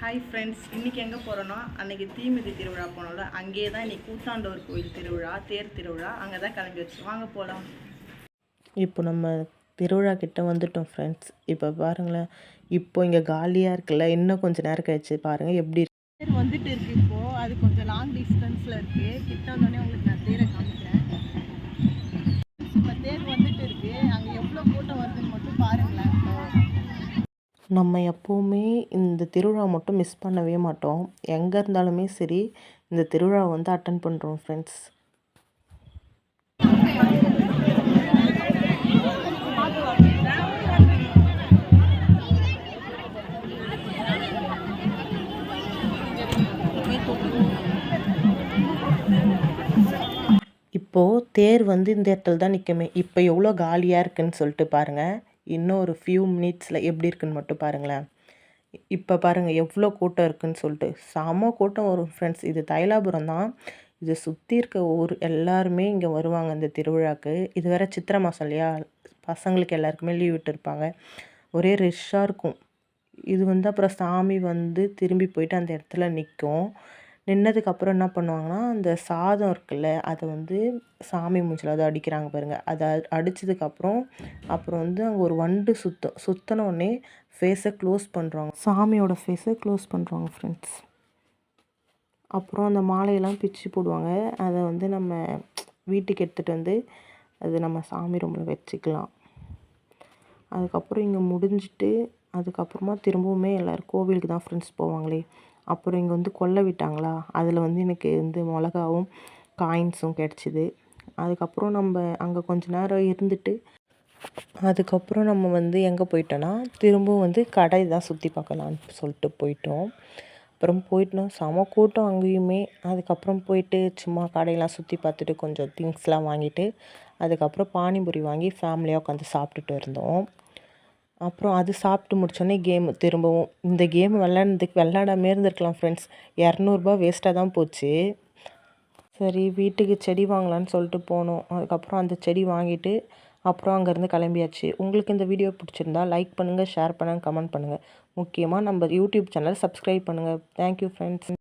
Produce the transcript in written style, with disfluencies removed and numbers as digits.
Hi friends, இன்றைக்கி எங்கே போகிறோன்னா அன்றைக்கி தீமிதி திருவிழா போனோம்ல, அங்கேயே தான் இன்றைக்கி கூத்தாண்டவர் கோயில் திருவிழா, தேர் திருவிழா, அங்கே தான் கிளம்பி வச்சு வாங்க போகலாம். இப்போ நம்ம திருவிழா கிட்ட வந்துட்டோம் ஃப்ரெண்ட்ஸ். இப்போ பாருங்களேன், இப்போ இங்கே காலியாக இருக்குல்ல, இன்னும் கொஞ்சம் நேரம் கழிச்சு பாருங்கள் எப்படி இருக்கு. தேர் வந்துட்டு இருக்குது. இப்போது அது கொஞ்சம் லாங் டிஸ்டன்ஸில் இருக்குது. கிட்ட வந்தோடனே உங்களுக்கு நான் தேரை காமிக்கிறேன். இப்போ தேர் வந்துட்டு இருக்குது. அங்கே எவ்வளோ கூட்டம் வருதுன்னு மட்டும் பாருங்களேன். நம்ம எப்போவுமே இந்த திருவிழா மட்டும் மிஸ் பண்ணவே மாட்டோம். எங்கே இருந்தாலுமே சரி இந்த திருவிழா வந்து அட்டன் பண்ணுறோம் ஃப்ரெண்ட்ஸ். இப்போது தேர் வந்து இந்த இடத்துல தான் நிற்குமே. இப்போ எவ்வளோ காலியாக இருக்குதுன்னு சொல்லிட்டு பாருங்கள். இன்னும் ஒரு ஃபியூ மினிட்ஸில் எப்படி இருக்குன்னு மட்டும் பாருங்களேன். இப்போ பாருங்கள் எவ்வளோ கூட்டம் இருக்குதுன்னு சொல்லிட்டு. செம கூட்டம் வரும் ஃப்ரெண்ட்ஸ். இது தைலாபுரம் தான். இதை சுற்றி இருக்க ஊர் எல்லாருமே இங்கே வருவாங்க இந்த திருவிழாவுக்கு. இது வேறு சித்திரை மாதம் இல்லையா, பசங்களுக்கு எல்லாருக்குமே லீவ் விட்டுருப்பாங்க. ஒரே ரஷ்ஷாக இருக்கும். இது வந்து அப்புறம் சாமி வந்து திரும்பி போயிட்டு அந்த இடத்துல நிற்கும். நின்னதுக்கப்புறம் என்ன பண்ணுவாங்கன்னா, அந்த சாதம் இருக்குல்ல, அதை வந்து சாமி மூஞ்சில் அதை அடிக்கிறாங்க பாருங்கள். அதை அடித்ததுக்கப்புறம் அப்புறம் வந்து அங்கே ஒரு வண்டு சுற்றினோடனே ஃபேஸை க்ளோஸ் பண்ணுறாங்க. சாமியோட ஃபேஸை க்ளோஸ் பண்ணுறாங்க ஃப்ரெண்ட்ஸ். அப்புறம் அந்த மாலையெல்லாம் பிச்சு போடுவாங்க. அதை வந்து நம்ம வீட்டுக்கு எடுத்துகிட்டு வந்து அது நம்ம சாமி ரூமில் வச்சுக்கலாம். அதுக்கப்புறம் இங்கே முடிஞ்சிட்டு அதுக்கப்புறமா திரும்பவுமே எல்லோரும் கோவிலுக்கு தான் ஃப்ரெண்ட்ஸ் போவாங்களே. அப்புறம் இங்கே வந்து கொல்லை விட்டாங்களா, அதில் வந்து எனக்கு வந்து மிளகாவும் காயின்ஸும் கிடச்சிது. அதுக்கப்புறம் நம்ம அங்கே கொஞ்ச நேரம் இருந்துட்டு அதுக்கப்புறம் நம்ம வந்து எங்கே போயிட்டோன்னா திரும்பவும் வந்து கடை தான் சுற்றி பார்க்கலான்னு சொல்லிட்டு போயிட்டோம். அப்புறம் போயிட்டோம், செம கூட்டம் அங்கேயுமே. அதுக்கப்புறம் போயிட்டு சும்மா கடையெல்லாம் சுற்றி பார்த்துட்டு கொஞ்சம் திங்ஸ்லாம் வாங்கிட்டு அதுக்கப்புறம் பானிபூரி வாங்கி ஃபேமிலியாக உட்காந்து சாப்பிட்டுட்டு இருந்தோம். அப்புறம் அது சாப்பிட்டு முடிச்சோடனே திரும்பவும் இந்த கேம் விளாடாமே இருந்திருக்கலாம் ஃப்ரெண்ட்ஸ். 200 வேஸ்ட்டாக தான் போச்சு. சரி வீட்டுக்கு செடி வாங்கலான்னு சொல்லிட்டு போனோம். அதுக்கப்புறம் அந்த செடி வாங்கிட்டு அப்புறம் அங்கேருந்து கிளம்பியாச்சு. உங்களுக்கு இந்த வீடியோ பிடிச்சிருந்தா லைக் பண்ணுங்கள், ஷேர் பண்ணுங்கள், கமெண்ட் பண்ணுங்கள். முக்கியமாக நம்ம யூடியூப் சேனலை சப்ஸ்கிரைப் பண்ணுங்கள். Thank you friends.